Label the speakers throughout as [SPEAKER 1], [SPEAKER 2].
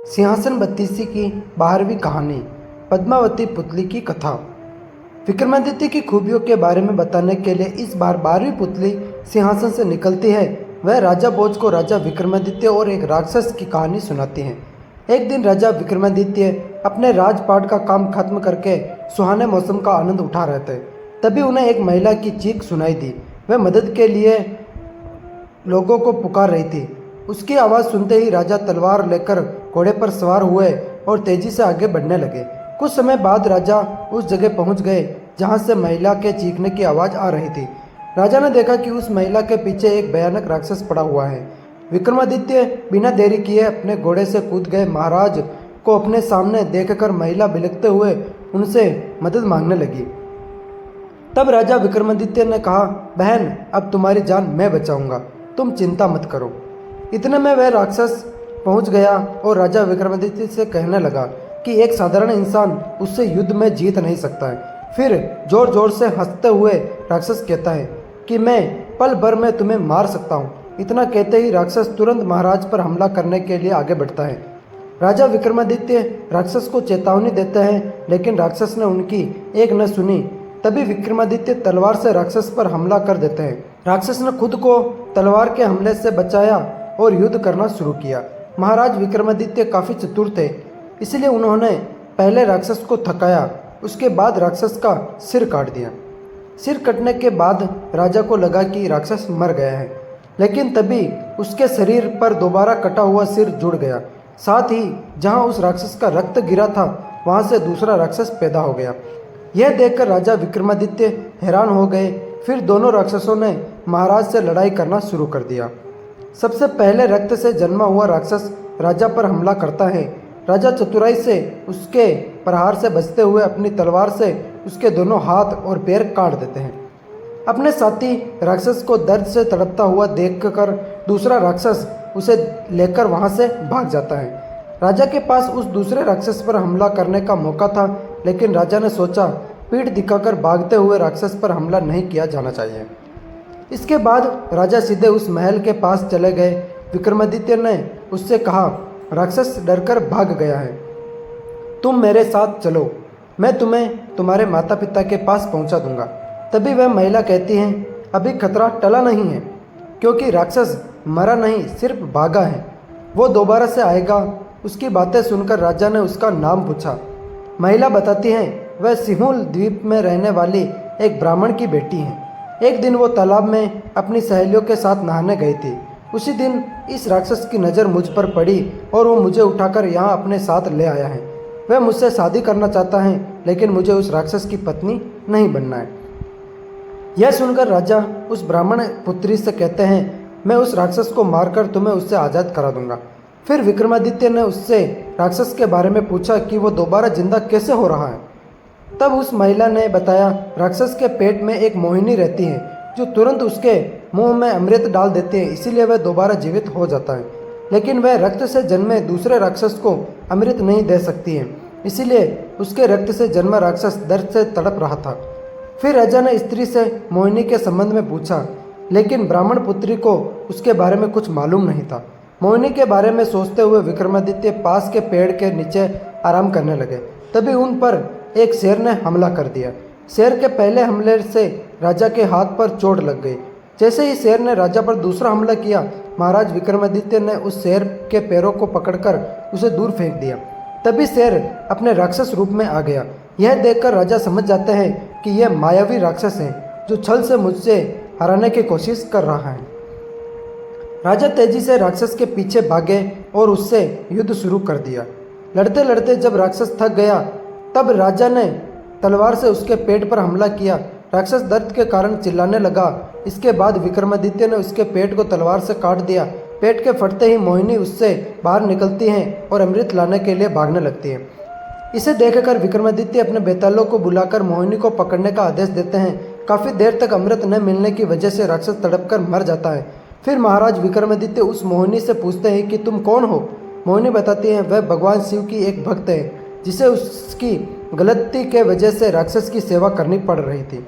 [SPEAKER 1] सिंहासन बत्तीसी की 12वीं कहानी पद्मावती पुतली की कथा। विक्रमादित्य की खूबियों के बारे में बताने के लिए इस बार 12वीं पुतली सिंहासन से निकलती है। वह राजा भोज को राजा विक्रमादित्य और एक राक्षस की कहानी सुनाती है। एक दिन राजा विक्रमादित्य अपने राजपाट का काम खत्म करके सुहाने मौसम का आनंद उठा रहे थे। तभी उन्हें एक महिला की चीख सुनाई दी। वह मदद के लिए लोगों को पुकार रही थी। उसकी आवाज़ सुनते ही राजा तलवार लेकर घोड़े पर सवार हुए और तेजी से आगे बढ़ने लगे। कुछ समय बाद राजा उस जगह पहुंच गए जहां से महिला के चीखने की आवाज़ आ रही थी। राजा ने देखा कि उस महिला के पीछे एक भयानक राक्षस पड़ा हुआ है। विक्रमादित्य बिना देरी किए अपने घोड़े से कूद गए। महाराज को अपने सामने देखकर महिला बिलखते हुए उनसे मदद मांगने लगी। तब राजा विक्रमादित्य ने कहा, बहन, अब तुम्हारी जान मैं बचाऊंगा, तुम चिंता मत करो। इतने में वह राक्षस पहुंच गया और राजा विक्रमादित्य से कहने लगा कि एक साधारण इंसान उससे युद्ध में जीत नहीं सकता है। फिर जोर जोर से हंसते हुए राक्षस कहता है कि मैं पल भर में तुम्हें मार सकता हूँ। इतना कहते ही राक्षस तुरंत महाराज पर हमला करने के लिए आगे बढ़ता है। राजा विक्रमादित्य राक्षस को चेतावनी देते हैं, लेकिन राक्षस ने उनकी एक न सुनी। तभी विक्रमादित्य तलवार से राक्षस पर हमला कर देते हैं। राक्षस ने खुद को तलवार के हमले से बचाया और युद्ध करना शुरू किया। महाराज विक्रमादित्य काफ़ी चतुर थे, इसलिए उन्होंने पहले राक्षस को थकाया, उसके बाद राक्षस का सिर काट दिया। सिर कटने के बाद राजा को लगा कि राक्षस मर गया है, लेकिन तभी उसके शरीर पर दोबारा कटा हुआ सिर जुड़ गया। साथ ही जहां उस राक्षस का रक्त गिरा था वहां से दूसरा राक्षस पैदा हो गया। यह देखकर राजा विक्रमादित्य हैरान हो गए। फिर दोनों राक्षसों ने महाराज से लड़ाई करना शुरू कर दिया। सबसे पहले रक्त से जन्मा हुआ राक्षस राजा पर हमला करता है। राजा चतुराई से उसके प्रहार से बचते हुए अपनी तलवार से उसके दोनों हाथ और पैर काट देते हैं। अपने साथी राक्षस को दर्द से तड़पता हुआ देखकर दूसरा राक्षस उसे लेकर वहां से भाग जाता है। राजा के पास उस दूसरे राक्षस पर हमला करने का मौका था, लेकिन राजा ने सोचा पीठ दिखाकर भागते हुए राक्षस पर हमला नहीं किया जाना चाहिए। इसके बाद राजा सीधे उस महल के पास चले गए। विक्रमादित्य ने उससे कहा, राक्षस डरकर भाग गया है, तुम मेरे साथ चलो, मैं तुम्हें तुम्हारे माता पिता के पास पहुंचा दूंगा। तभी वह महिला कहती है, अभी खतरा टला नहीं है, क्योंकि राक्षस मरा नहीं, सिर्फ भागा है, वो दोबारा से आएगा। उसकी बातें सुनकर राजा ने उसका नाम पूछा। महिला बताती है वह सिंहूल द्वीप में रहने वाली एक ब्राह्मण की बेटी है। एक दिन वो तालाब में अपनी सहेलियों के साथ नहाने गई थी। उसी दिन इस राक्षस की नज़र मुझ पर पड़ी और वो मुझे उठाकर यहाँ अपने साथ ले आया है। वह मुझसे शादी करना चाहता है, लेकिन मुझे उस राक्षस की पत्नी नहीं बनना है। यह सुनकर राजा उस ब्राह्मण पुत्री से कहते हैं, मैं उस राक्षस को मारकर तुम्हें उससे आज़ाद करा दूंगा। फिर विक्रमादित्य ने उससे राक्षस के बारे में पूछा कि वो दोबारा जिंदा कैसे हो रहा है। तब उस महिला ने बताया, राक्षस के पेट में एक मोहिनी रहती है जो तुरंत उसके मुंह में अमृत डाल देती है, इसीलिए वह दोबारा जीवित हो जाता है। लेकिन वह रक्त से जन्मे दूसरे राक्षस को अमृत नहीं दे सकती है, इसीलिए उसके रक्त से जन्मा राक्षस दर्द से तड़प रहा था। फिर राजा ने स्त्री से मोहिनी के संबंध में पूछा, लेकिन ब्राह्मण पुत्री को उसके बारे में कुछ मालूम नहीं था। मोहिनी के बारे में सोचते हुए विक्रमादित्य पास के पेड़ के नीचे आराम करने लगे। तभी उन पर एक शेर ने हमला कर दिया। शेर के पहले हमले से राजा के हाथ पर चोट लग गई। जैसे ही शेर ने राजा पर दूसरा हमला किया, महाराज विक्रमादित्य ने उस शेर के पैरों को पकड़कर उसे दूर फेंक दिया। तभी शेर अपने राक्षस रूप में आ गया। यह देखकर राजा समझ जाते हैं कि यह मायावी राक्षस है जो छल से मुझसे हराने की कोशिश कर रहा है। राजा तेजी से राक्षस के पीछे भागे और उससे युद्ध शुरू कर दिया। लड़ते लड़ते जब राक्षस थक गया, तब राजा ने तलवार से उसके पेट पर हमला किया। राक्षस दर्द के कारण चिल्लाने लगा। इसके बाद विक्रमादित्य ने उसके पेट को तलवार से काट दिया। पेट के फटते ही मोहिनी उससे बाहर निकलती हैं और अमृत लाने के लिए भागने लगती है। इसे देखकर विक्रमादित्य अपने बेतालों को बुलाकर मोहिनी को पकड़ने का आदेश देते हैं। काफ़ी देर तक अमृत न मिलने की वजह से राक्षस तड़पकर मर जाता है। फिर महाराज विक्रमादित्य उस मोहिनी से पूछते हैं कि तुम कौन हो। मोहिनी बताती है वह भगवान शिव की एक भक्त है, जिसे उसकी गलती के वजह से राक्षस की सेवा करनी पड़ रही थी।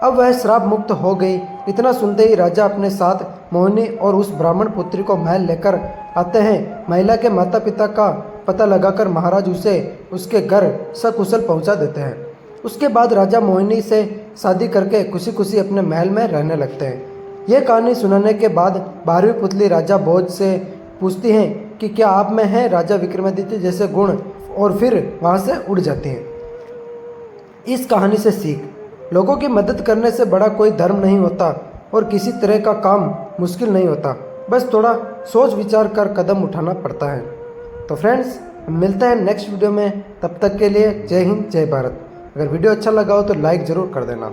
[SPEAKER 1] अब वह श्राप मुक्त हो गई। इतना सुनते ही राजा अपने साथ मोहिनी और उस ब्राह्मण पुत्री को महल लेकर आते हैं। महिला के माता पिता का पता लगाकर महाराज उसे उसके घर सकुशल पहुंचा देते हैं। उसके बाद राजा मोहिनी से शादी करके खुशी खुशी अपने महल में रहने लगते हैं। यह कहानी सुनाने के बाद 12वीं पुतली राजा भोज से पूछती हैं कि क्या आप में है राजा विक्रमादित्य जैसे गुण, और फिर वहाँ से उड़ जाती हैं। इस कहानी से सीख, लोगों की मदद करने से बड़ा कोई धर्म नहीं होता और किसी तरह का काम मुश्किल नहीं होता, बस थोड़ा सोच विचार कर कदम उठाना पड़ता है। तो फ्रेंड्स, मिलते हैं नेक्स्ट वीडियो में, तब तक के लिए जय हिंद जय भारत। अगर वीडियो अच्छा लगा हो तो लाइक ज़रूर कर देना।